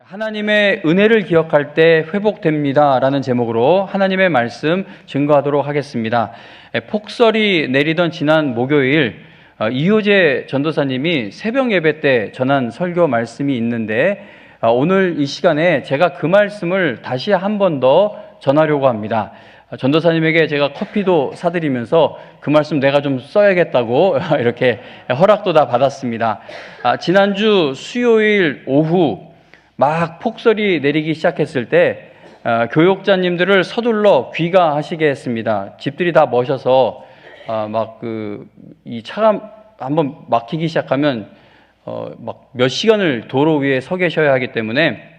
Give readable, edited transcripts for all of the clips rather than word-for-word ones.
하나님의 은혜를 기억할 때 회복됩니다 라는 제목으로 하나님의 말씀 증거하도록 하겠습니다. 폭설이 내리던 지난 목요일 이효재 전도사님이 새벽 예배 때 전한 설교 말씀이 있는데 오늘 이 시간에 제가 그 말씀을 다시 한 번 더 전하려고 합니다. 전도사님에게 제가 커피도 사드리면서 그 말씀 내가 좀 써야겠다고 이렇게 허락도 다 받았습니다. 지난주 수요일 오후 막 폭설이 내리기 시작했을 때 교육자님들을 서둘러 귀가하시게 했습니다. 집들이 다 머셔서 이 차가 한번 막히기 시작하면 막 몇 시간을 도로 위에 서 계셔야 하기 때문에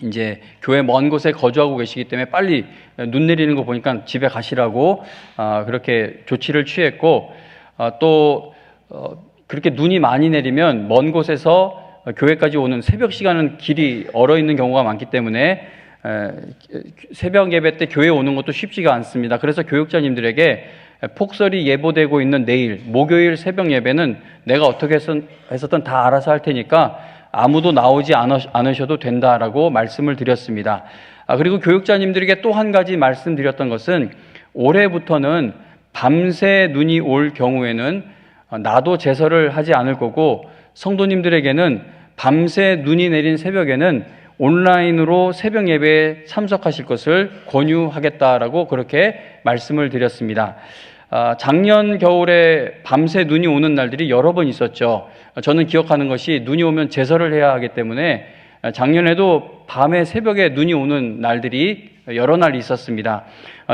이제 교회 먼 곳에 거주하고 계시기 때문에 빨리 눈 내리는 거 보니까 집에 가시라고 그렇게 조치를 취했고 또 그렇게 눈이 많이 내리면 먼 곳에서 교회까지 오는 새벽 시간은 길이 얼어있는 경우가 많기 때문에 새벽 예배 때 교회 오는 것도 쉽지가 않습니다. 그래서 교육자님들에게 폭설이 예보되고 있는 내일 목요일 새벽 예배는 내가 어떻게 해서든 다 알아서 할 테니까 아무도 나오지 않으셔도 된다라고 말씀을 드렸습니다. 그리고 교육자님들에게 또 한 가지 말씀드렸던 것은 올해부터는 밤새 눈이 올 경우에는 나도 제설을 하지 않을 거고 성도님들에게는 밤새 눈이 내린 새벽에는 온라인으로 새벽 예배에 참석하실 것을 권유하겠다라고 그렇게 말씀을 드렸습니다. 작년 겨울에 밤새 눈이 오는 날들이 여러 번 있었죠. 저는 기억하는 것이 눈이 오면 제설을 해야 하기 때문에 작년에도 밤에 새벽에 눈이 오는 날들이 여러 날 있었습니다.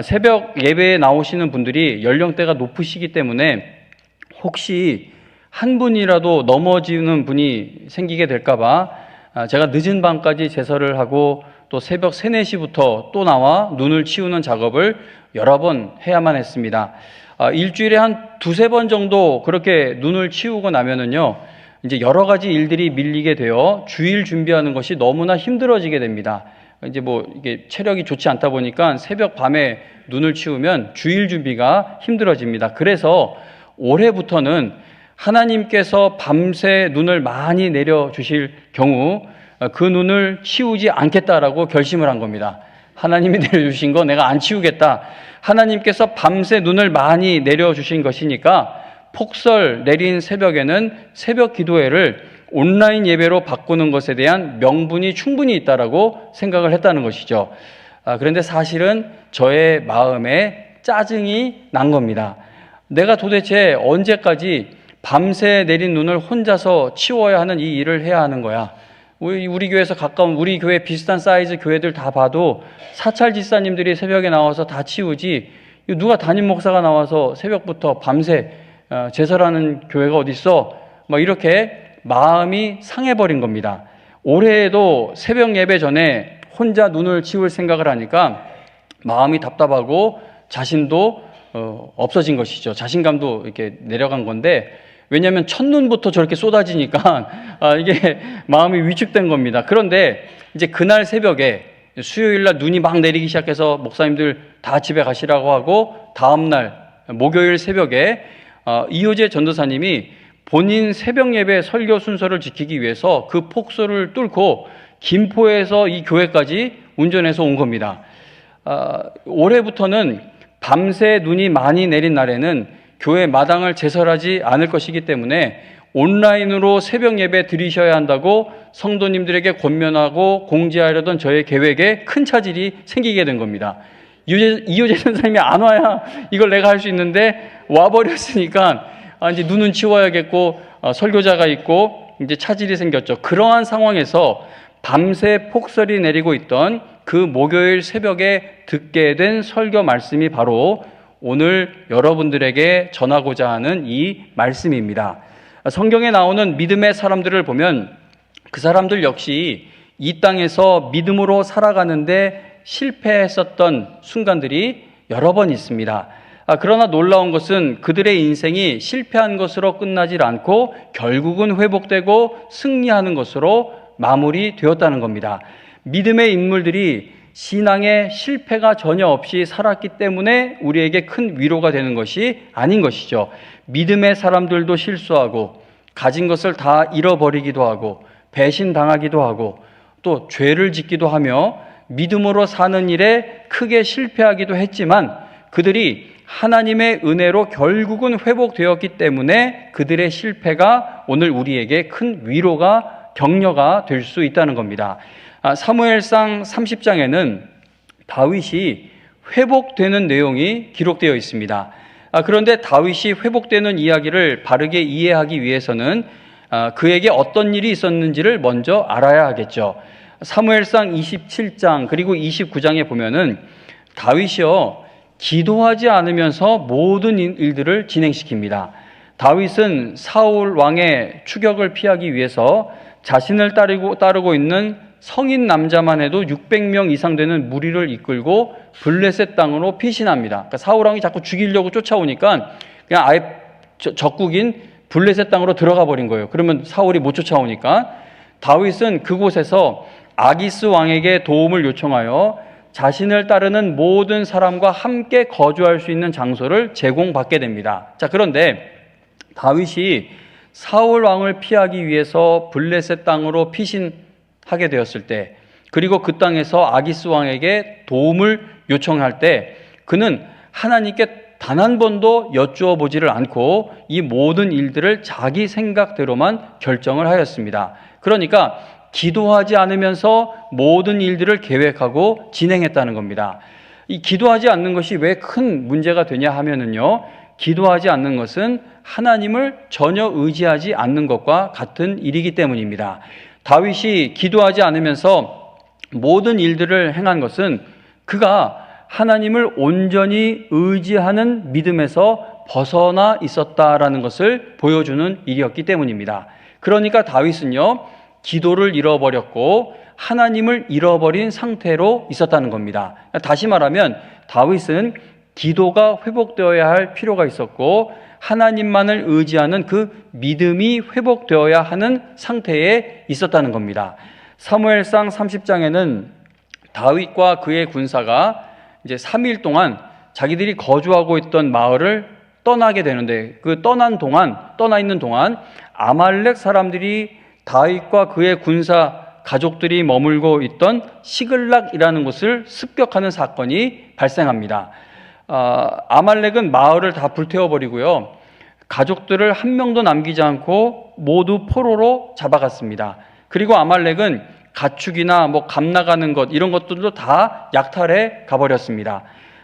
새벽 예배에 나오시는 분들이 연령대가 높으시기 때문에 혹시 한 분이라도 넘어지는 분이 생기게 될까봐 제가 늦은 밤까지 제설을 하고 또 새벽 3, 4시부터 또 나와 눈을 치우는 작업을 여러 번 해야만 했습니다. 일주일에 한 2-3번 정도 그렇게 눈을 치우고 나면은요, 이제 여러 가지 일들이 밀리게 되어 주일 준비하는 것이 너무나 힘들어지게 됩니다. 이제 이게 체력이 좋지 않다 보니까 새벽 밤에 눈을 치우면 주일 준비가 힘들어집니다. 그래서 올해부터는 하나님께서 밤새 눈을 많이 내려주실 경우 그 눈을 치우지 않겠다라고 결심을 한 겁니다. 하나님이 내려주신 거 내가 안 치우겠다. 하나님께서 밤새 눈을 많이 내려주신 것이니까 폭설 내린 새벽에는 새벽 기도회를 온라인 예배로 바꾸는 것에 대한 명분이 충분히 있다라고 생각을 했다는 것이죠. 그런데 사실은 저의 마음에 짜증이 난 겁니다. 내가 도대체 언제까지 밤새 내린 눈을 혼자서 치워야 하는 이 일을 해야 하는 거야. 우리 교회에서 가까운 우리 교회 비슷한 사이즈 교회들 다 봐도 사찰 지사님들이 새벽에 나와서 다 치우지 누가 담임 목사가 나와서 새벽부터 밤새 제설하는 교회가 어디 있어? 이렇게 마음이 상해버린 겁니다. 올해에도 새벽 예배 전에 혼자 눈을 치울 생각을 하니까 마음이 답답하고 자신도 없어진 것이죠. 자신감도 이렇게 내려간 건데 왜냐하면 첫눈부터 저렇게 쏟아지니까 이게 마음이 위축된 겁니다. 그런데 이제 그날 새벽에 수요일날 눈이 막 내리기 시작해서 목사님들 다 집에 가시라고 하고 다음날 목요일 새벽에 이효재 전도사님이 본인 새벽 예배 설교 순서를 지키기 위해서 그 폭설을 뚫고 김포에서 이 교회까지 운전해서 온 겁니다. 올해부터는 밤새 눈이 많이 내린 날에는 교회 마당을 제설하지 않을 것이기 때문에 온라인으로 새벽 예배 드리셔야 한다고 성도님들에게 권면하고 공지하려던 저의 계획에 큰 차질이 생기게 된 겁니다. 이효재 선생님이 안 와야 이걸 내가 할 수 있는데 와버렸으니까 이제 눈은 치워야겠고 설교자가 있고 이제 차질이 생겼죠. 그러한 상황에서 밤새 폭설이 내리고 있던 그 목요일 새벽에 듣게 된 설교 말씀이 바로 오늘 여러분들에게 전하고자 하는 이 말씀입니다. 성경에 나오는 믿음의 사람들을 보면 그 사람들 역시 이 땅에서 믿음으로 살아가는데 실패했었던 순간들이 여러 번 있습니다. 그러나 놀라운 것은 그들의 인생이 실패한 것으로 끝나질 않고 결국은 회복되고 승리하는 것으로 마무리되었다는 겁니다. 믿음의 인물들이 신앙에 실패가 전혀 없이 살았기 때문에 우리에게 큰 위로가 되는 것이 아닌 것이죠. 믿음의 사람들도 실수하고 가진 것을 다 잃어버리기도 하고 배신당하기도 하고 또 죄를 짓기도 하며 믿음으로 사는 일에 크게 실패하기도 했지만 그들이 하나님의 은혜로 결국은 회복되었기 때문에 그들의 실패가 오늘 우리에게 큰 위로가 격려가 될 수 있다는 겁니다. 사무엘상 30장에는 다윗이 회복되는 내용이 기록되어 있습니다. 그런데 다윗이 회복되는 이야기를 바르게 이해하기 위해서는 그에게 어떤 일이 있었는지를 먼저 알아야 하겠죠. 사무엘상 27장 그리고 29장에 보면은 다윗이요 기도하지 않으면서 모든 일들을 진행시킵니다. 다윗은 사울 왕의 추격을 피하기 위해서 자신을 따르고 있는 성인 남자만 해도 600명 이상 되는 무리를 이끌고 블레셋 땅으로 피신합니다. 그러니까 사울 왕이 자꾸 죽이려고 쫓아오니까 그냥 아예 적국인 블레셋 땅으로 들어가 버린 거예요. 그러면 사울이 못 쫓아오니까 다윗은 그곳에서 아기스 왕에게 도움을 요청하여 자신을 따르는 모든 사람과 함께 거주할 수 있는 장소를 제공받게 됩니다. 자, 그런데 다윗이 사울 왕을 피하기 위해서 블레셋 땅으로 피신하게 되었을 때, 그리고 그 땅에서 아기스 왕에게 도움을 요청할 때 그는 하나님께 단 한 번도 여쭈어 보지를 않고 이 모든 일들을 자기 생각대로만 결정을 하였습니다. 그러니까 기도하지 않으면서 모든 일들을 계획하고 진행했다는 겁니다. 이 기도하지 않는 것이 왜 큰 문제가 되냐 하면은요, 기도하지 않는 것은 하나님을 전혀 의지하지 않는 것과 같은 일이기 때문입니다. 다윗이 기도하지 않으면서 모든 일들을 행한 것은 그가 하나님을 온전히 의지하는 믿음에서 벗어나 있었다라는 것을 보여주는 일이었기 때문입니다. 그러니까 다윗은요, 기도를 잃어버렸고 하나님을 잃어버린 상태로 있었다는 겁니다. 다시 말하면 다윗은 기도가 회복되어야 할 필요가 있었고 하나님만을 의지하는 그 믿음이 회복되어야 하는 상태에 있었다는 겁니다. 사무엘상 30장에는 다윗과 그의 군사가 이제 3일 동안 자기들이 거주하고 있던 마을을 떠나게 되는데 그 떠나 있는 동안 아말렉 사람들이 다윗과 그의 군사 가족들이 머물고 있던 시글락이라는 곳을 습격하는 사건이 발생합니다. 아말렉은 마을을 다 불태워버리고요, 가족들을 한 명도 남기지 않고 모두 포로로 잡아갔습니다. 그리고 아말렉은 가축이나 감 나가는 것 이런 것들도 다 약탈해 가버렸습니다.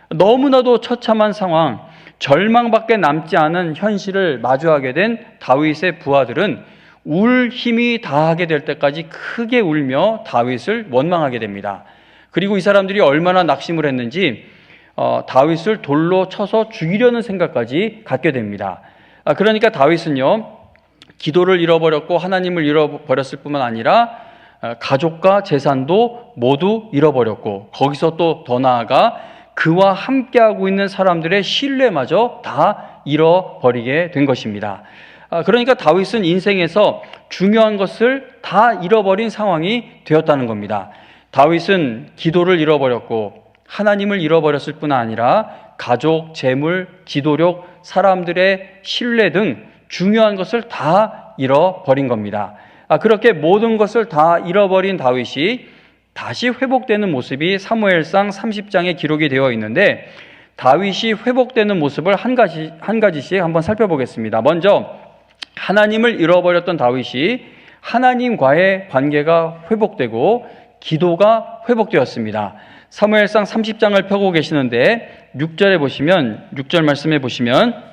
너무나도 처참한 상황, 절망밖에 남지 않은 현실을 마주하게 된 다윗의 부하들은 울 힘이 다하게 될 때까지 크게 울며 다윗을 원망하게 됩니다. 그리고 이 사람들이 얼마나 낙심을 했는지 다윗을 돌로 쳐서 죽이려는 생각까지 갖게 됩니다. 그러니까 다윗은요, 기도를 잃어버렸고 하나님을 잃어버렸을 뿐만 아니라 가족과 재산도 모두 잃어버렸고 거기서 또 더 나아가 그와 함께하고 있는 사람들의 신뢰마저 다 잃어버리게 된 것입니다. 그러니까 다윗은 인생에서 중요한 것을 다 잃어버린 상황이 되었다는 겁니다. 다윗은 기도를 잃어버렸고 하나님을 잃어버렸을 뿐 아니라 가족, 재물, 기도력, 사람들의 신뢰 등 중요한 것을 다 잃어버린 겁니다. 그렇게 모든 것을 다 잃어버린 다윗이 다시 회복되는 모습이 사무엘상 30장에 기록이 되어 있는데 다윗이 회복되는 모습을 한 가지씩 한번 살펴보겠습니다. 먼저 하나님을 잃어버렸던 다윗이 하나님과의 관계가 회복되고 기도가 회복되었습니다. 사무엘상 30장을 펴고 계시는데 6절 말씀해 보시면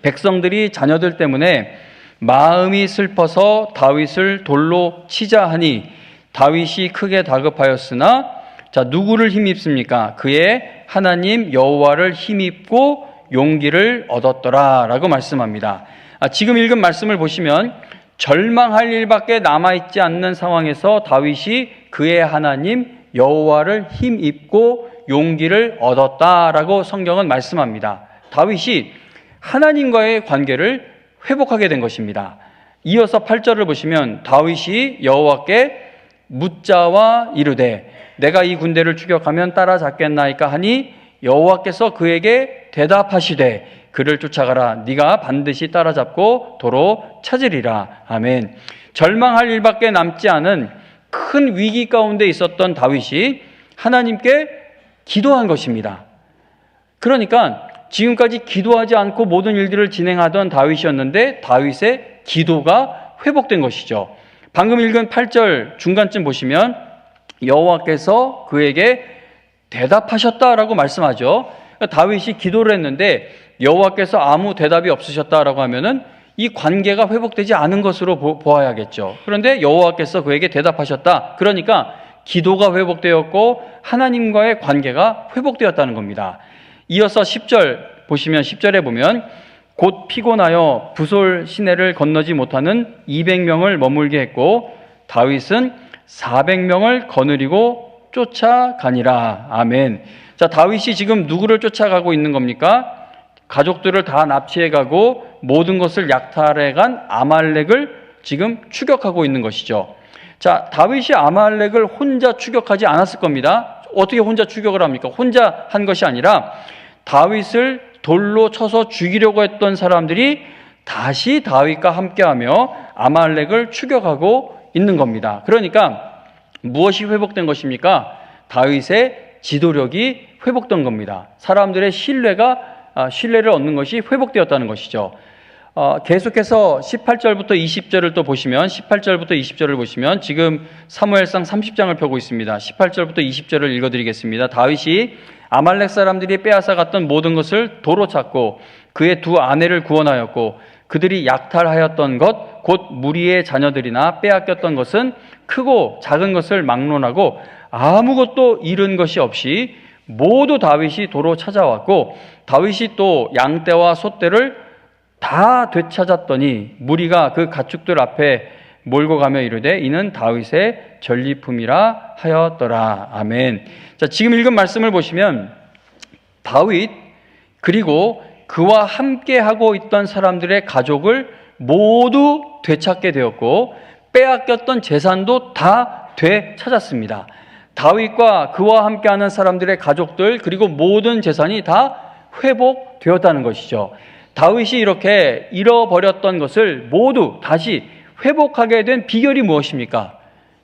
백성들이 자녀들 때문에 마음이 슬퍼서 다윗을 돌로 치자 하니 다윗이 크게 다급하였으나 자, 누구를 힘입습니까? 그의 하나님 여호와를 힘입고 용기를 얻었더라 라고 말씀합니다. 지금 읽은 말씀을 보시면 절망할 일밖에 남아있지 않는 상황에서 다윗이 그의 하나님 여호와를 힘입고 용기를 얻었다라고 성경은 말씀합니다. 다윗이 하나님과의 관계를 회복하게 된 것입니다. 이어서 8절을 보시면 다윗이 여호와께 묻자와 이르되 내가 이 군대를 추격하면 따라잡겠나이까 하니 여호와께서 그에게 대답하시되 그를 쫓아가라. 네가 반드시 따라잡고 도로 찾으리라. 아멘. 절망할 일밖에 남지 않은 큰 위기 가운데 있었던 다윗이 하나님께 기도한 것입니다. 그러니까 지금까지 기도하지 않고 모든 일들을 진행하던 다윗이었는데 다윗의 기도가 회복된 것이죠. 방금 읽은 8절 중간쯤 보시면 여호와께서 그에게 대답하셨다라고 말씀하죠. 다윗이 기도를 했는데 여호와께서 아무 대답이 없으셨다라고 하면은 이 관계가 회복되지 않은 것으로 보아야겠죠. 그런데 여호와께서 그에게 대답하셨다. 그러니까 기도가 회복되었고 하나님과의 관계가 회복되었다는 겁니다. 이어서 10절 보시면 10절에 보면 곧 피곤하여 부솔 시내를 건너지 못하는 200명을 머물게 했고 다윗은 400명을 거느리고 쫓아가니라. 아멘. 자, 다윗이 지금 누구를 쫓아가고 있는 겁니까? 가족들을 다 납치해가고 모든 것을 약탈해간 아말렉을 지금 추격하고 있는 것이죠. 자, 다윗이 아말렉을 혼자 추격하지 않았을 겁니다. 어떻게 혼자 추격을 합니까? 혼자 한 것이 아니라 다윗을 돌로 쳐서 죽이려고 했던 사람들이 다시 다윗과 함께하며 아말렉을 추격하고 있는 겁니다. 그러니까 무엇이 회복된 것입니까? 다윗의 지도력이 회복된 겁니다. 사람들의 신뢰를 얻는 것이 회복되었다는 것이죠. 계속해서 18절부터 20절을 또 보시면 18절부터 20절을 보시면 지금 사무엘상 30장을 펴고 있습니다. 18절부터 20절을 읽어드리겠습니다. 다윗이 아말렉 사람들이 빼앗아 갔던 모든 것을 도로 찾고 그의 두 아내를 구원하였고 그들이 약탈하였던 것 곧 무리의 자녀들이나 빼앗겼던 것은 크고 작은 것을 막론하고 아무것도 잃은 것이 없이 모두 다윗이 도로 찾아왔고 다윗이 또 양떼와 소떼를 다 되찾았더니 무리가 그 가축들 앞에 몰고 가며 이르되 이는 다윗의 전리품이라 하였더라. 아멘. 자, 지금 읽은 말씀을 보시면 다윗 그리고 그와 함께 하고 있던 사람들의 가족을 모두 되찾게 되었고 빼앗겼던 재산도 다 되찾았습니다. 다윗과 그와 함께하는 사람들의 가족들 그리고 모든 재산이 다 회복되었다는 것이죠. 다윗이 이렇게 잃어버렸던 것을 모두 다시 회복하게 된 비결이 무엇입니까?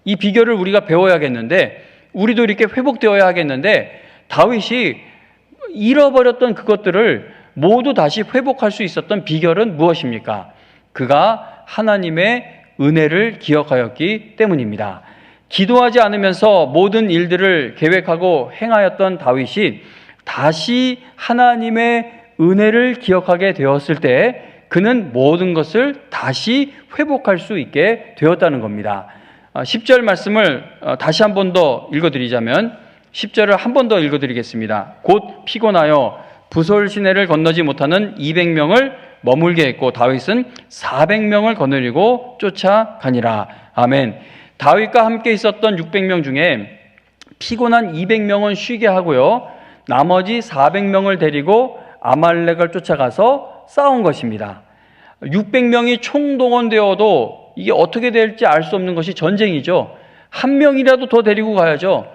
이 비결을 우리가 배워야겠는데 우리도 이렇게 회복되어야 하겠는데 다윗이 잃어버렸던 그것들을 모두 다시 회복할 수 있었던 비결은 무엇입니까? 그가 하나님의 은혜를 기억하였기 때문입니다. 기도하지 않으면서 모든 일들을 계획하고 행하였던 다윗이 다시 하나님의 은혜를 기억하게 되었을 때 그는 모든 것을 다시 회복할 수 있게 되었다는 겁니다. 10절 말씀을 다시 한 번 더 읽어드리자면 10절을 한 번 더 읽어드리겠습니다. 곧 피곤하여 부솔 시내를 건너지 못하는 200명을 머물게 했고 다윗은 400명을 거느리고 쫓아가니라. 아멘. 다윗과 함께 있었던 600명 중에 피곤한 200명은 쉬게 하고요. 나머지 400명을 데리고 아말렉을 쫓아가서 싸운 것입니다. 600명이 총동원되어도 이게 어떻게 될지 알 수 없는 것이 전쟁이죠. 한 명이라도 더 데리고 가야죠.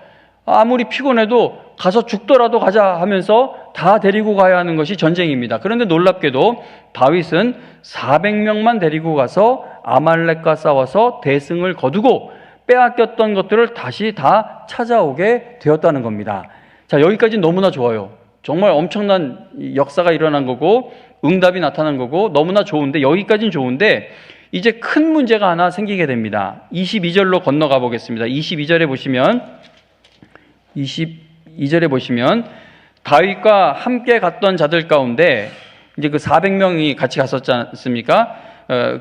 아무리 피곤해도 가서 죽더라도 가자 하면서 다 데리고 가야 하는 것이 전쟁입니다. 그런데 놀랍게도 다윗은 400명만 데리고 가서 아말렉과 싸워서 대승을 거두고 빼앗겼던 것들을 다시 다 찾아오게 되었다는 겁니다. 자, 여기까지는 너무나 좋아요. 정말 엄청난 역사가 일어난 거고 응답이 나타난 거고 너무나 좋은데 여기까지는 좋은데 이제 큰 문제가 하나 생기게 됩니다. 22절로 건너가 보겠습니다. 22절에 보시면 다윗과 함께 갔던 자들 가운데 이제 그 400명이 같이 갔었지 않습니까?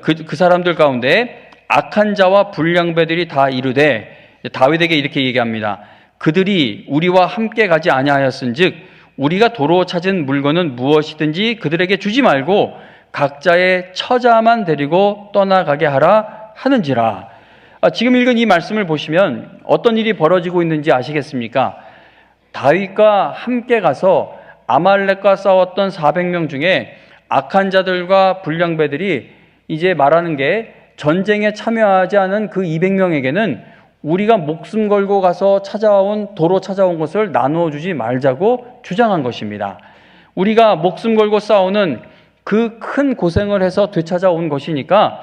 그 사람들 가운데 악한 자와 불량배들이 다 이르되 다윗에게 이렇게 얘기합니다. 그들이 우리와 함께 가지 아니하였은즉 우리가 도로 찾은 물건은 무엇이든지 그들에게 주지 말고 각자의 처자만 데리고 떠나가게 하라 하는지라. 지금 읽은 이 말씀을 보시면 어떤 일이 벌어지고 있는지 아시겠습니까? 다윗과 함께 가서 아말렉과 싸웠던 400명 중에 악한 자들과 불량배들이 이제 말하는 게 전쟁에 참여하지 않은 그 200명에게는 우리가 목숨 걸고 가서 도로 찾아온 것을 나누어 주지 말자고 주장한 것입니다. 우리가 목숨 걸고 싸우는 그 큰 고생을 해서 되찾아온 것이니까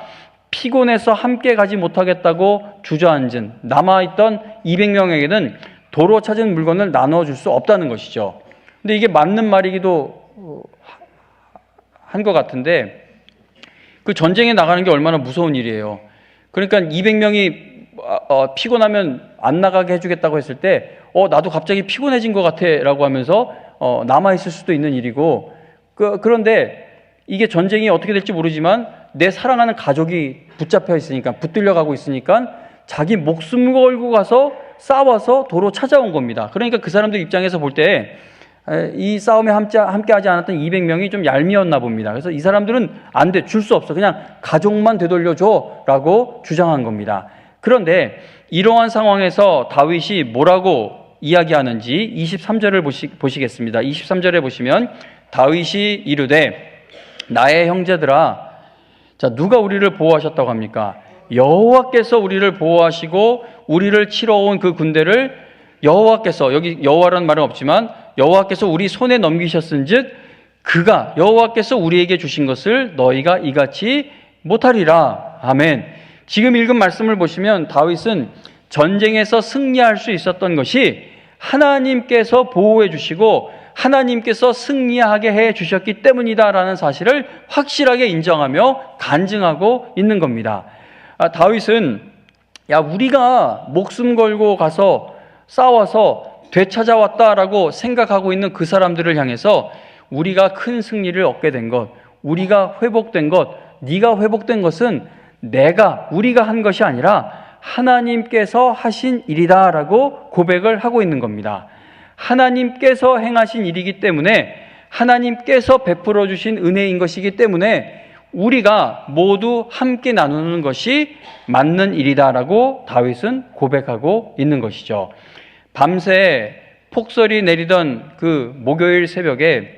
피곤해서 함께 가지 못하겠다고 주저앉은 남아있던 200명에게는 도로 찾은 물건을 나눠줄 수 없다는 것이죠. 근데 이게 맞는 말이기도 한 것 같은데, 그 전쟁에 나가는 게 얼마나 무서운 일이에요. 그러니까 200명이 피곤하면 안 나가게 해주겠다고 했을 때 나도 갑자기 피곤해진 것 같아 라고 하면서 남아있을 수도 있는 일이고, 그런데 이게 전쟁이 어떻게 될지 모르지만 내 사랑하는 가족이 붙잡혀 있으니까, 붙들려 가고 있으니까 자기 목숨 걸고 가서 싸워서 도로 찾아온 겁니다. 그러니까 그 사람들 입장에서 볼 때 이 싸움에 함께하지 않았던 200명이 좀 얄미웠나 봅니다. 그래서 이 사람들은 안 돼, 줄 수 없어, 그냥 가족만 되돌려줘 라고 주장한 겁니다. 그런데 이러한 상황에서 다윗이 뭐라고 이야기하는지 23절을 보시겠습니다. 23절에 보시면 다윗이 이르되 나의 형제들아, 자, 누가 우리를 보호하셨다고 합니까? 여호와께서 우리를 보호하시고 우리를 치러 온 그 군대를 여호와께서, 여기 여호와라는 말은 없지만 여호와께서 우리 손에 넘기셨은즉 그가, 여호와께서 우리에게 주신 것을 너희가 이같이 못하리라. 아멘. 지금 읽은 말씀을 보시면 다윗은 전쟁에서 승리할 수 있었던 것이 하나님께서 보호해 주시고 하나님께서 승리하게 해 주셨기 때문이다라는 사실을 확실하게 인정하며 간증하고 있는 겁니다. 다윗은 우리가 목숨 걸고 가서 싸워서 되찾아왔다라고 생각하고 있는 그 사람들을 향해서 우리가 큰 승리를 얻게 된 것, 우리가 회복된 것, 네가 회복된 것은 우리가 한 것이 아니라 하나님께서 하신 일이다라고 고백을 하고 있는 겁니다. 하나님께서 행하신 일이기 때문에, 하나님께서 베풀어 주신 은혜인 것이기 때문에 우리가 모두 함께 나누는 것이 맞는 일이다라고 다윗은 고백하고 있는 것이죠. 밤새 폭설이 내리던 그 목요일 새벽에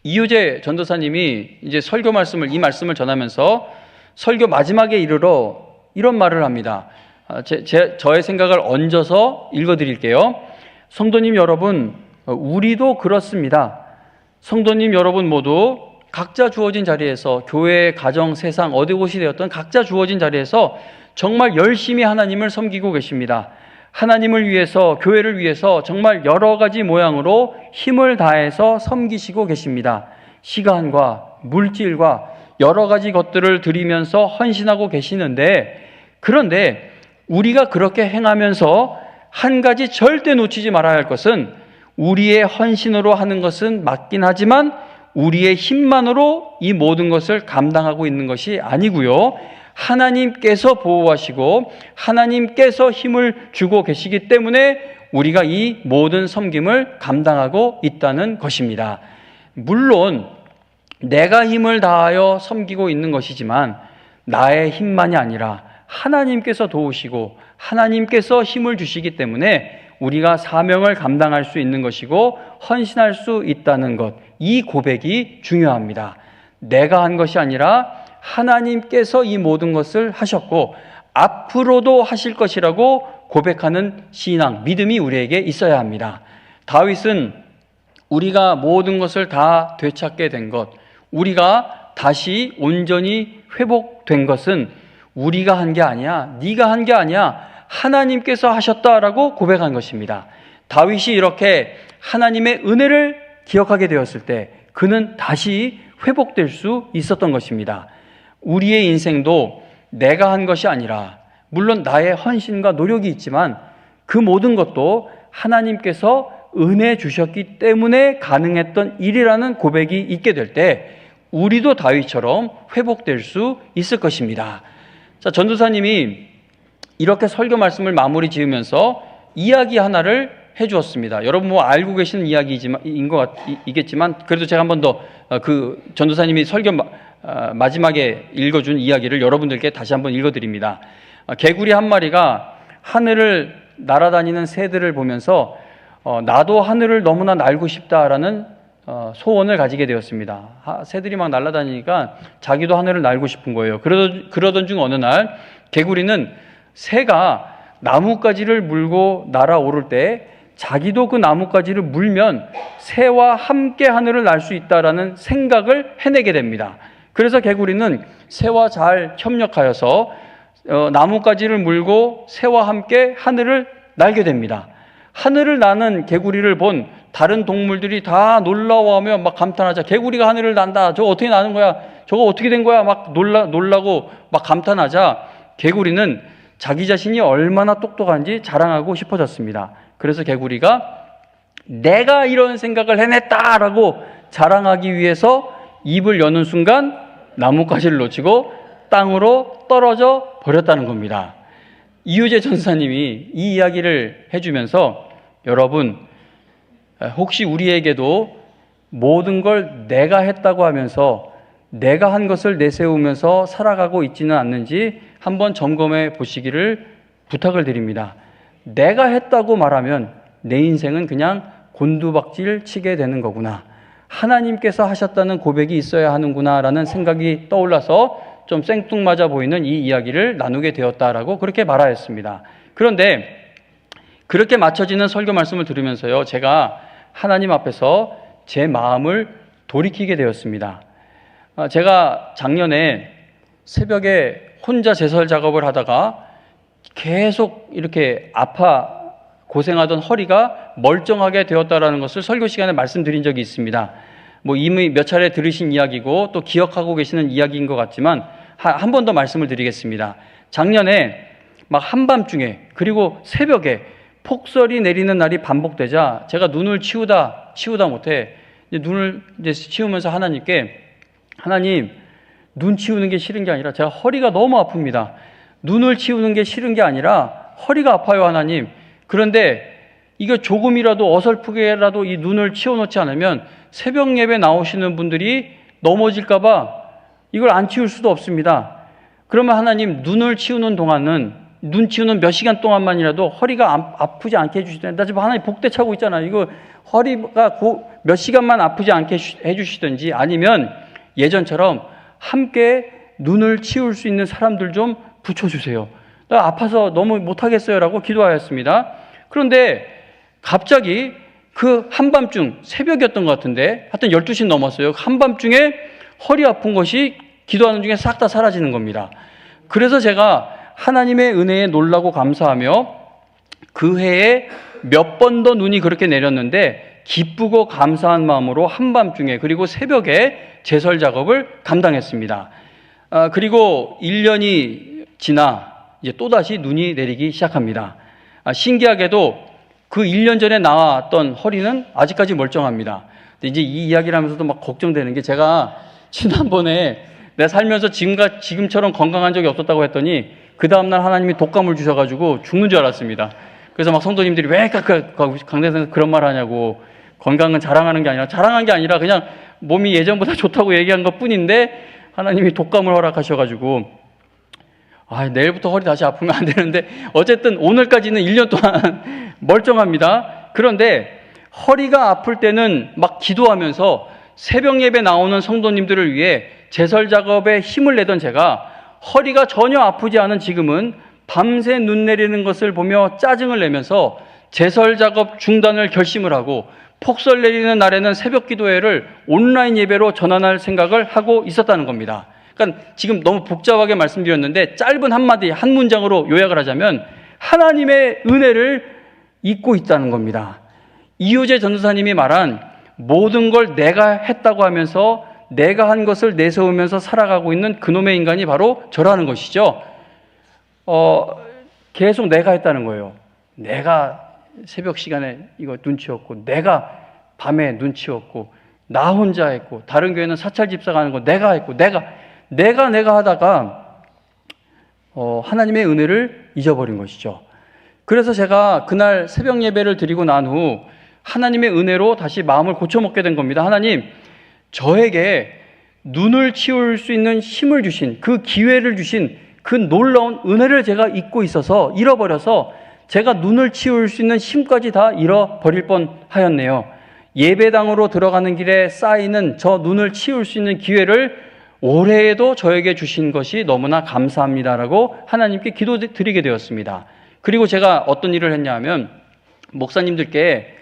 이효재 전도사님이 이제 이 말씀을 전하면서 설교 마지막에 이르러 이런 말을 합니다. 저의 생각을 얹어서 읽어드릴게요. 성도님 여러분, 우리도 그렇습니다. 성도님 여러분 모두 각자 주어진 자리에서, 교회, 가정, 세상 어디 곳이 되었던 각자 주어진 자리에서 정말 열심히 하나님을 섬기고 계십니다. 하나님을 위해서, 교회를 위해서 정말 여러 가지 모양으로 힘을 다해서 섬기시고 계십니다. 시간과 물질과 여러 가지 것들을 드리면서 헌신하고 계시는데, 그런데 우리가 그렇게 행하면서 한 가지 절대 놓치지 말아야 할 것은, 우리의 헌신으로 하는 것은 맞긴 하지만 우리의 힘만으로 이 모든 것을 감당하고 있는 것이 아니고요, 하나님께서 보호하시고 하나님께서 힘을 주고 계시기 때문에 우리가 이 모든 섬김을 감당하고 있다는 것입니다. 물론 내가 힘을 다하여 섬기고 있는 것이지만 나의 힘만이 아니라 하나님께서 도우시고 하나님께서 힘을 주시기 때문에 우리가 사명을 감당할 수 있는 것이고 헌신할 수 있다는 것, 이 고백이 중요합니다. 내가 한 것이 아니라 하나님께서 이 모든 것을 하셨고 앞으로도 하실 것이라고 고백하는 신앙, 믿음이 우리에게 있어야 합니다. 다윗은 우리가 모든 것을 다 되찾게 된 것, 우리가 다시 온전히 회복된 것은 우리가 한 게 아니야, 네가 한 게 아니야, 하나님께서 하셨다라고 고백한 것입니다. 다윗이 이렇게 하나님의 은혜를 기억하게 되었을 때 그는 다시 회복될 수 있었던 것입니다. 우리의 인생도 내가 한 것이 아니라, 물론 나의 헌신과 노력이 있지만 그 모든 것도 하나님께서 은혜 주셨기 때문에 가능했던 일이라는 고백이 있게 될 때 우리도 다윗처럼 회복될 수 있을 것입니다. 자, 전도사님이 이렇게 설교 말씀을 마무리 지으면서 이야기 하나를 해주었습니다. 여러분 알고 계시는 이야기이겠지만 그래도 제가 한 번 더 그 전도사님이 설교 마지막에 읽어준 이야기를 여러분들께 다시 한번 읽어드립니다. 개구리 한 마리가 하늘을 날아다니는 새들을 보면서 나도 하늘을 너무나 날고 싶다라는 소원을 가지게 되었습니다. 새들이 막 날아다니니까 자기도 하늘을 날고 싶은 거예요. 그러던 중 어느 날 개구리는 새가 나뭇가지를 물고 날아오를 때 자기도 그 나뭇가지를 물면 새와 함께 하늘을 날 수 있다라는 생각을 해내게 됩니다. 그래서 개구리는 새와 잘 협력하여서 나뭇가지를 물고 새와 함께 하늘을 날게 됩니다. 하늘을 나는 개구리를 본 다른 동물들이 다 놀라워하며 막 감탄하자. 개구리가 하늘을 난다. 저거 어떻게 나는 거야? 저거 어떻게 된 거야? 막 놀라고 막 감탄하자. 개구리는 자기 자신이 얼마나 똑똑한지 자랑하고 싶어졌습니다. 그래서 개구리가 내가 이런 생각을 해냈다라고 자랑하기 위해서 입을 여는 순간 나뭇가지를 놓치고 땅으로 떨어져 버렸다는 겁니다. 이효재 전사님이 이 이야기를 해주면서 여러분, 혹시 우리에게도 모든 걸 내가 했다고 하면서 내가 한 것을 내세우면서 살아가고 있지는 않는지 한번 점검해 보시기를 부탁을 드립니다. 내가 했다고 말하면 내 인생은 그냥 곤두박질 치게 되는 거구나. 하나님께서 하셨다는 고백이 있어야 하는구나 라는 생각이 떠올라서 좀 생뚱맞아 보이는 이 이야기를 나누게 되었다라고 그렇게 말하였습니다. 그런데 그렇게 맞춰지는 설교 말씀을 들으면서요, 제가 하나님 앞에서 제 마음을 돌이키게 되었습니다. 제가 작년에 새벽에 혼자 제설 작업을 하다가 계속 이렇게 고생하던 허리가 멀쩡하게 되었다라는 것을 설교 시간에 말씀드린 적이 있습니다. 이미 몇 차례 들으신 이야기고 또 기억하고 계시는 이야기인 것 같지만 한 번 더 말씀을 드리겠습니다. 작년에 막 한밤중에 그리고 새벽에 폭설이 내리는 날이 반복되자 제가 눈을 치우다 못해 눈을 치우면서 하나님께, 하나님, 눈 치우는 게 싫은 게 아니라 제가 허리가 너무 아픕니다. 눈을 치우는 게 싫은 게 아니라 허리가 아파요, 하나님. 그런데 이거 조금이라도 어설프게라도 이 눈을 치워놓지 않으면 새벽 예배 나오시는 분들이 넘어질까 봐 이걸 안 치울 수도 없습니다. 그러면 하나님, 눈을 치우는 동안은, 눈 치우는 몇 시간 동안만이라도 허리가 아프지 않게 해주시던지, 나 지금 하나님 복대 차고 있잖아요. 이거 허리가 몇 시간만 아프지 않게 해주시든지, 아니면 예전처럼 함께 눈을 치울 수 있는 사람들 좀 붙여주세요. 나 아파서 너무 못하겠어요 라고 기도하였습니다. 그런데 갑자기 그 한밤중, 새벽이었던 것 같은데 하여튼 12시 넘었어요. 한밤중에 허리 아픈 것이 기도하는 중에 싹 다 사라지는 겁니다. 그래서 제가 하나님의 은혜에 놀라고 감사하며 그 해에 몇 번 더 눈이 그렇게 내렸는데 기쁘고 감사한 마음으로 한밤중에 그리고 새벽에 제설 작업을 감당했습니다. 그리고 1년이 지나 이제 또다시 눈이 내리기 시작합니다. 신기하게도 그 1년 전에 나왔던 허리는 아직까지 멀쩡합니다. 근데 이제 이 이야기를 하면서도 막 걱정되는 게, 제가 지난번에 내가 살면서 지금처럼 건강한 적이 없었다고 했더니 그 다음날 하나님이 독감을 주셔가지고 죽는 줄 알았습니다. 그래서 막 성도님들이 왜 강대에서 그런 말 하냐고, 건강은 자랑하는 게 아니라 그냥 몸이 예전보다 좋다고 얘기한 것 뿐인데 하나님이 독감을 허락하셔가지고 내일부터 허리 다시 아프면 안 되는데 어쨌든 오늘까지는 1년 동안 멀쩡합니다. 그런데 허리가 아플 때는 막 기도하면서 새벽 예배 나오는 성도님들을 위해 제설 작업에 힘을 내던 제가 허리가 전혀 아프지 않은 지금은 밤새 눈 내리는 것을 보며 짜증을 내면서 제설 작업 중단을 결심을 하고 폭설 내리는 날에는 새벽 기도회를 온라인 예배로 전환할 생각을 하고 있었다는 겁니다. 그러니까 지금 너무 복잡하게 말씀드렸는데 짧은 한마디, 한 문장으로 요약을 하자면 하나님의 은혜를 잊고 있다는 겁니다. 이효재 전도사님이 말한 모든 걸 내가 했다고 하면서 내가 한 것을 내세우면서 살아가고 있는 그놈의 인간이 바로 저라는 것이죠. 계속 내가 했다는 거예요. 내가 새벽 시간에 이거 눈 치웠고, 내가 밤에 눈 치웠고, 나 혼자 했고, 다른 교회는 사찰 집사 가는 거 내가 했고, 내가 하다가 하나님의 은혜를 잊어버린 것이죠. 그래서 제가 그날 새벽 예배를 드리고 난 후 하나님의 은혜로 다시 마음을 고쳐먹게 된 겁니다. 하나님, 저에게 눈을 치울 수 있는 힘을 주신, 그 기회를 주신 그 놀라운 은혜를 제가 잃어버려서 제가 눈을 치울 수 있는 힘까지 다 잃어버릴 뻔하였네요. 예배당으로 들어가는 길에 쌓이는 저 눈을 치울 수 있는 기회를 올해에도 저에게 주신 것이 너무나 감사합니다라고 하나님께 기도드리게 되었습니다. 그리고 제가 어떤 일을 했냐 하면, 목사님들께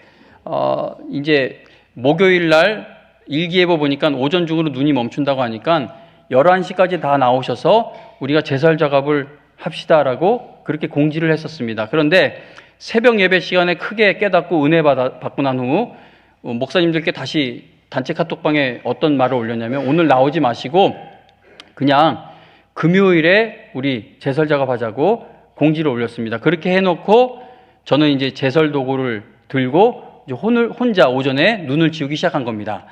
이제 목요일 날 일기예보 보니까 오전 중으로 눈이 멈춘다고 하니까 11시까지 다 나오셔서 우리가 제설 작업을 합시다라고 그렇게 공지를 했었습니다. 그런데 새벽 예배 시간에 크게 깨닫고 은혜 받고 난 후 목사님들께 다시 단체 카톡방에 어떤 말을 올렸냐면, 오늘 나오지 마시고 그냥 금요일에 우리 제설 작업하자고 공지를 올렸습니다. 그렇게 해놓고 저는 이제 제설 도구를 들고 이제 혼자 오전에 눈을 지우기 시작한 겁니다.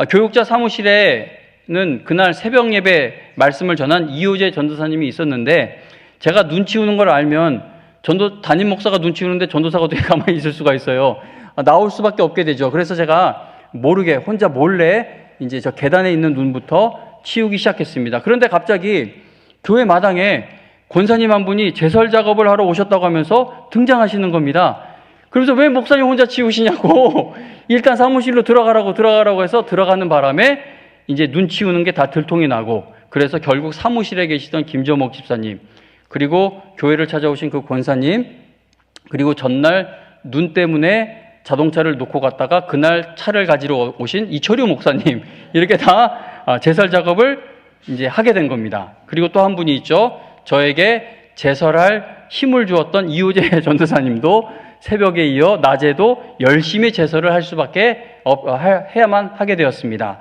교육자 사무실에는 그날 새벽 예배 말씀을 전한 이효재 전도사님이 있었는데, 제가 눈 치우는 걸 알면 담임 목사가 눈 치우는데 전도사가 어떻게 가만히 있을 수가 있어요. 나올 수밖에 없게 되죠. 그래서 제가 모르게 혼자 몰래 이제 저 계단에 있는 눈부터 치우기 시작했습니다. 그런데 갑자기 교회 마당에 권사님 한 분이 제설 작업을 하러 오셨다고 하면서 등장하시는 겁니다. 그래서 왜 목사님 혼자 치우시냐고 일단 사무실로 들어가라고 해서 들어가는 바람에 이제 눈 치우는 게 다 들통이 나고, 그래서 결국 사무실에 계시던 김조목 집사님, 그리고 교회를 찾아오신 그 권사님, 그리고 전날 눈 때문에 자동차를 놓고 갔다가 그날 차를 가지러 오신 이철유 목사님, 이렇게 다 제설 작업을 이제 하게 된 겁니다. 그리고 또 한 분이 있죠. 저에게 제설할 힘을 주었던 이효재 전도사님도 새벽에 이어 낮에도 열심히 제설을 할 수밖에 해야만 하게 되었습니다.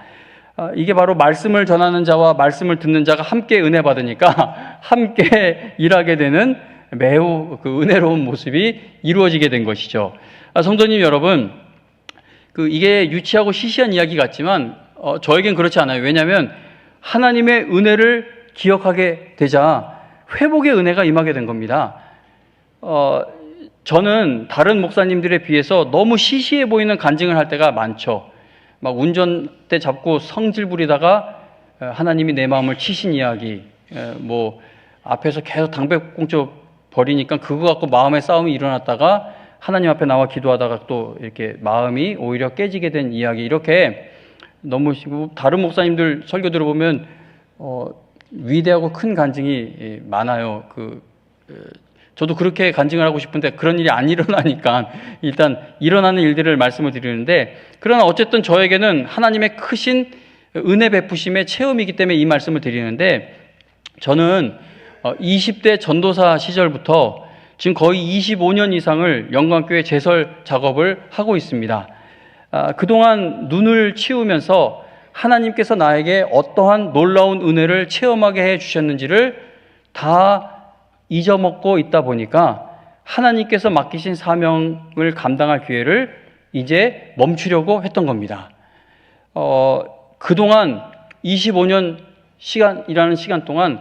이게 바로 말씀을 전하는 자와 말씀을 듣는 자가 함께 은혜 받으니까 함께 일하게 되는 매우 그 은혜로운 모습이 이루어지게 된 것이죠. 성도님 여러분, 이게 유치하고 시시한 이야기 같지만 저에겐 그렇지 않아요. 왜냐하면 하나님의 은혜를 기억하게 되자 회복의 은혜가 임하게 된 겁니다. 저는 다른 목사님들에 비해서 너무 시시해 보이는 간증을 할 때가 많죠. 막 운전대 잡고 성질 부리다가 하나님이 내 마음을 치신 이야기, 뭐 앞에서 계속 담배꽁초 버리니까 그거 갖고 마음의 싸움이 일어났다가 하나님 앞에 나와 기도하다가 또 이렇게 마음이 오히려 깨지게 된 이야기, 이렇게 너무 다른 목사님들 설교 들어보면 위대하고 큰 간증이 많아요. 저도 그렇게 간증을 하고 싶은데 그런 일이 안 일어나니까 일단 일어나는 일들을 말씀을 드리는데, 그러나 어쨌든 저에게는 하나님의 크신 은혜 베푸심의 체험이기 때문에 이 말씀을 드리는데, 저는 20대 전도사 시절부터 지금 거의 25년 이상을 영광교회 제설 작업을 하고 있습니다. 그동안 눈을 치우면서 하나님께서 나에게 어떠한 놀라운 은혜를 체험하게 해 주셨는지를 다 잊어먹고 있다 보니까 하나님께서 맡기신 사명을 감당할 기회를 이제 멈추려고 했던 겁니다. 그동안 25년 시간이라는 시간 동안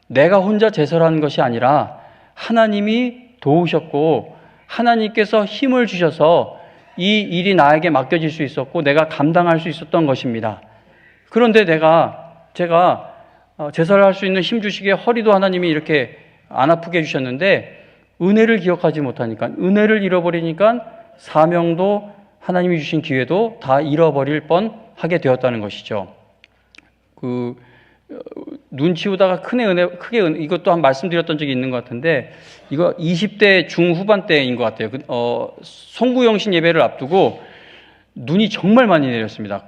내가 혼자 제설한 것이 아니라 하나님이 도우셨고 하나님께서 힘을 주셔서 이 일이 나에게 맡겨질 수 있었고 내가 감당할 수 있었던 것입니다. 그런데 제가 제설할 수 있는 힘 주시기에 허리도 하나님이 이렇게 안 아프게 해주셨는데 은혜를 기억하지 못하니까, 은혜를 잃어버리니까 사명도 하나님이 주신 기회도 다 잃어버릴 뻔하게 되었다는 것이죠. 눈 치우다가 크게 은혜, 이것도 한 말씀드렸던 적이 있는 것 같은데, 이거 20대 중후반 때인 것 같아요. 송구영신 예배를 앞두고 눈이 정말 많이 내렸습니다.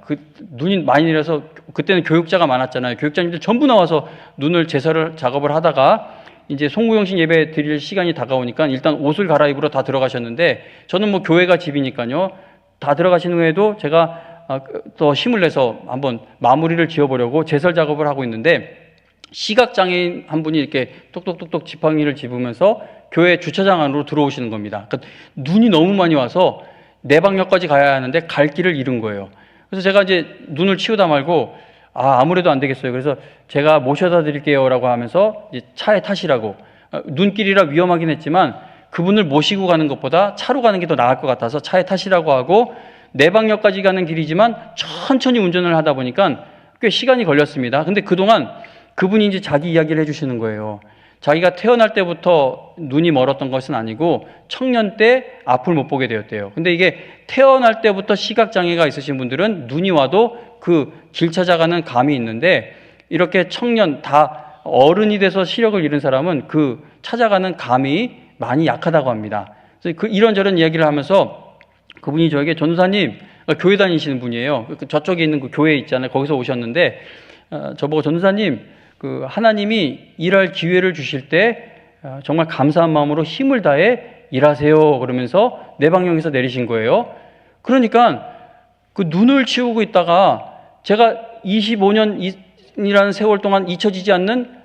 눈이 많이 내려서 그때는 교육자가 많았잖아요. 교육자님들 전부 나와서 눈을 작업을 하다가 이제 송구영신 예배 드릴 시간이 다가오니까 일단 옷을 갈아입으러 다 들어가셨는데, 저는 뭐 교회가 집이니까요. 다 들어가신 후에도 제가 더 힘을 내서 한번 마무리를 지어보려고 제설 작업을 하고 있는데, 시각장애인 한 분이 이렇게 똑똑똑똑 지팡이를 집으면서 교회 주차장 안으로 들어오시는 겁니다. 그러니까 눈이 너무 많이 와서 내방역까지 가야 하는데 갈 길을 잃은 거예요. 그래서 제가 이제 눈을 치우다 말고 아무래도 안 되겠어요. 그래서 제가 모셔다 드릴게요 라고 하면서 이제 차에 타시라고, 눈길이라 위험하긴 했지만 그분을 모시고 가는 것보다 차로 가는 게 더 나을 것 같아서 차에 타시라고 하고, 내방역까지 가는 길이지만 천천히 운전을 하다 보니까 꽤 시간이 걸렸습니다. 근데 그동안 그분이 이제 자기 이야기를 해주시는 거예요. 자기가 태어날 때부터 눈이 멀었던 것은 아니고 청년 때 앞을 못 보게 되었대요. 근데 이게 태어날 때부터 시각장애가 있으신 분들은 눈이 와도 그 길 찾아가는 감이 있는데, 이렇게 청년 다 어른이 돼서 시력을 잃은 사람은 그 찾아가는 감이 많이 약하다고 합니다. 그래서 이런저런 이야기를 하면서 그분이 저에게, 전도사님, 교회 다니시는 분이에요. 저쪽에 있는 그 교회 있잖아요. 거기서 오셨는데 저보고 전도사님, 하나님이 일할 기회를 주실 때 정말 감사한 마음으로 힘을 다해 일하세요. 그러면서 내 방향에서 내리신 거예요. 그러니까 그 눈을 치우고 있다가 제가 25년이라는 세월 동안 잊혀지지 않는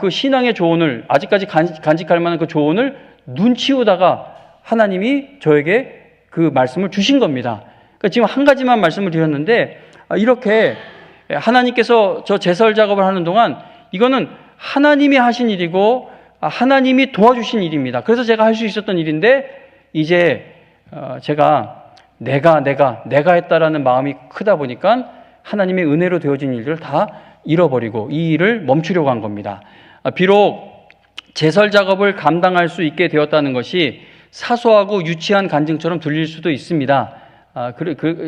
그 신앙의 조언을, 아직까지 간직할 만한 그 조언을 눈 치우다가 하나님이 저에게 그 말씀을 주신 겁니다. 그러니까 지금 한 가지만 말씀을 드렸는데, 이렇게 하나님께서 저 제설 작업을 하는 동안 이거는 하나님이 하신 일이고 하나님이 도와주신 일입니다. 그래서 제가 할 수 있었던 일인데, 이제 제가 내가 했다라는 마음이 크다 보니까 하나님의 은혜로 되어진 일들을 다 잃어버리고 이 일을 멈추려고 한 겁니다. 비록 제설 작업을 감당할 수 있게 되었다는 것이 사소하고 유치한 간증처럼 들릴 수도 있습니다.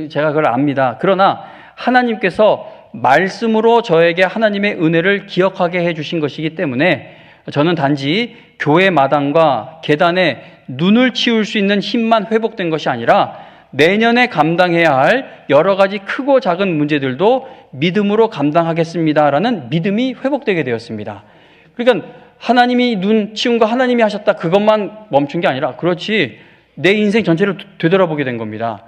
제가 그걸 압니다. 그러나 하나님께서 말씀으로 저에게 하나님의 은혜를 기억하게 해주신 것이기 때문에 저는 단지 교회 마당과 계단에 눈을 치울 수 있는 힘만 회복된 것이 아니라 내년에 감당해야 할 여러 가지 크고 작은 문제들도 믿음으로 감당하겠습니다라는 믿음이 회복되게 되었습니다. 그러니까 하나님이 눈 치운 거 하나님이 하셨다, 그것만 멈춘 게 아니라, 그렇지, 내 인생 전체를 되돌아보게 된 겁니다.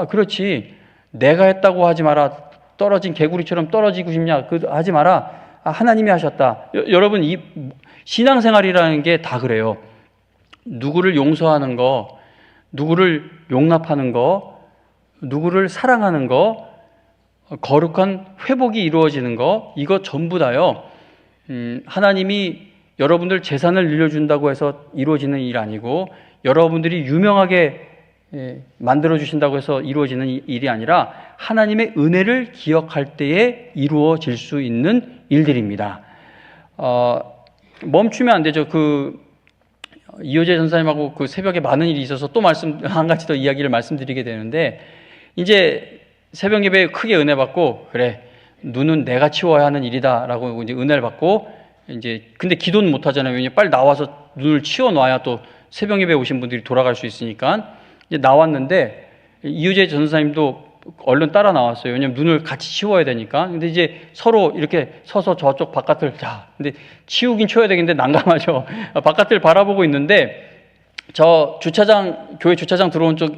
그렇지, 내가 했다고 하지 마라, 떨어진 개구리처럼 떨어지고 싶냐, 하지 마라, 하나님이 하셨다. 여러분, 이 신앙생활이라는 게 다 그래요. 누구를 용서하는 거, 누구를 용납하는 거, 누구를 사랑하는 거, 거룩한 회복이 이루어지는 거, 이거 전부 다요, 하나님이 여러분들 재산을 늘려준다고 해서 이루어지는 일 아니고, 여러분들이 유명하게 만들어주신다고 해서 이루어지는 일이 아니라 하나님의 은혜를 기억할 때에 이루어질 수 있는 일들입니다. 멈추면 안 되죠. 이효재 전사님하고 그 새벽에 많은 일이 있어서 또 한 가지 더 이야기를 말씀드리게 되는데, 이제 새벽 예배에 크게 은혜 받고, 그래, 눈은 내가 치워야 하는 일이다라고 이제 은혜를 받고, 근데 기도는 못 하잖아요. 왜냐면 빨리 나와서 눈을 치워 놔야 또 새벽 예배에 오신 분들이 돌아갈 수 있으니까. 이제 나왔는데, 이효재 전사님도 얼른 따라 나왔어요. 왜냐면 눈을 같이 치워야 되니까. 근데 이제 서로 이렇게 서서 저쪽 바깥을, 근데 치우긴 치워야 되겠는데 난감하죠. 바깥을 바라보고 있는데, 저 교회 주차장 들어온 쪽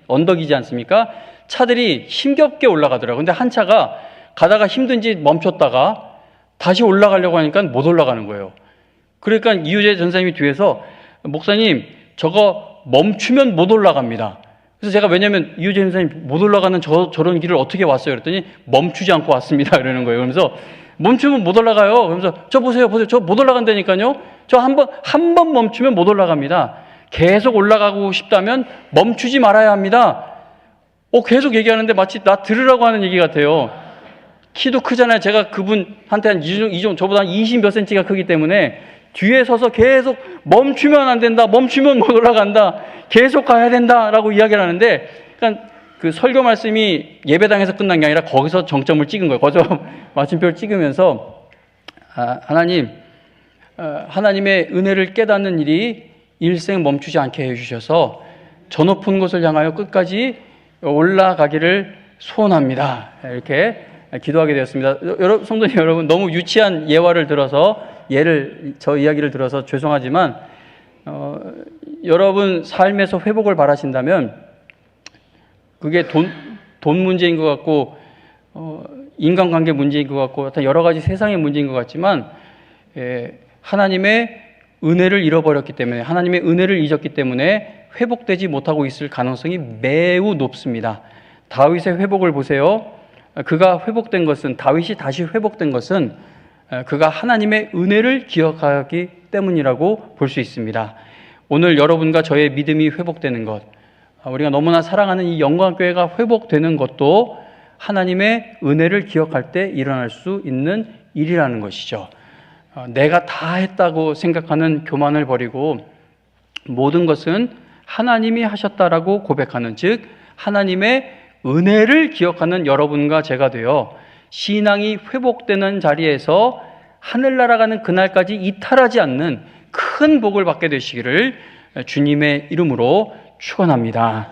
언덕이지 않습니까? 차들이 힘겹게 올라가더라고요. 근데 한 차가 가다가 힘든지 멈췄다가 다시 올라가려고 하니까 못 올라가는 거예요. 그러니까 이효재 전사님이 뒤에서, 목사님, 저거 멈추면 못 올라갑니다. 그래서 제가, 왜냐면 이효재 전사님 못 올라가는 저런 길을 어떻게 왔어요? 그랬더니 멈추지 않고 왔습니다. 그러는 거예요. 그러면서 멈추면 못 올라가요. 그러면서 저 보세요. 저 못 올라간다니까요. 저 한 번 멈추면 못 올라갑니다. 계속 올라가고 싶다면 멈추지 말아야 합니다. 계속 얘기하는데 마치 나 들으라고 하는 얘기 같아요. 키도 크잖아요. 제가 그분한테 저보다 한 20 몇 센치가 크기 때문에 뒤에 서서 계속 멈추면 안 된다, 멈추면 못 올라간다, 계속 가야 된다라고 이야기를 하는데, 그러니까 그 설교 말씀이 예배당에서 끝난 게 아니라 거기서 정점을 찍은 거예요. 거기서 마침표를 찍으면서, 하나님의 은혜를 깨닫는 일이 일생 멈추지 않게 해주셔서 저 높은 곳을 향하여 끝까지 올라가기를 소원합니다. 이렇게 기도하게 되었습니다. 성도님 여러분, 너무 유치한 저 이야기를 들어서 죄송하지만, 여러분 삶에서 회복을 바라신다면 그게 돈 문제인 것 같고, 인간관계 문제인 것 같고, 여러 가지 세상의 문제인 것 같지만, 하나님의 은혜를 잃어버렸기 때문에, 하나님의 은혜를 잊었기 때문에 회복되지 못하고 있을 가능성이 매우 높습니다. 다윗의 회복을 보세요. 다윗이 다시 회복된 것은 그가 하나님의 은혜를 기억하기 때문이라고 볼 수 있습니다. 오늘 여러분과 저의 믿음이 회복되는 것, 우리가 너무나 사랑하는 이 영광교회가 회복되는 것도 하나님의 은혜를 기억할 때 일어날 수 있는 일이라는 것이죠. 내가 다 했다고 생각하는 교만을 버리고 모든 것은 하나님이 하셨다라고 고백하는, 즉 하나님의 은혜를 기억하는 여러분과 제가 되어 신앙이 회복되는 자리에서 하늘나라 가는 그날까지 이탈하지 않는 큰 복을 받게 되시기를 주님의 이름으로 축원합니다.